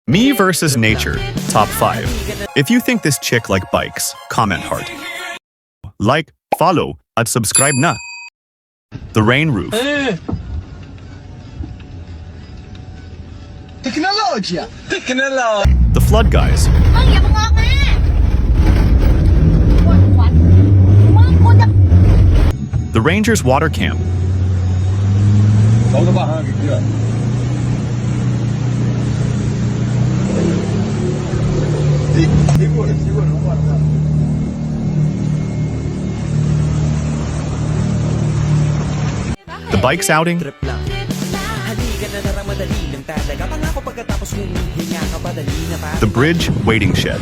Me versus nature, top 5. If you think this chick like bikes, comment heart. Like, follow, at subscribe na. The rain roof. Teknolojia! The flood guys. The Rangers water camp. The bikes outing. The bridge waiting shed.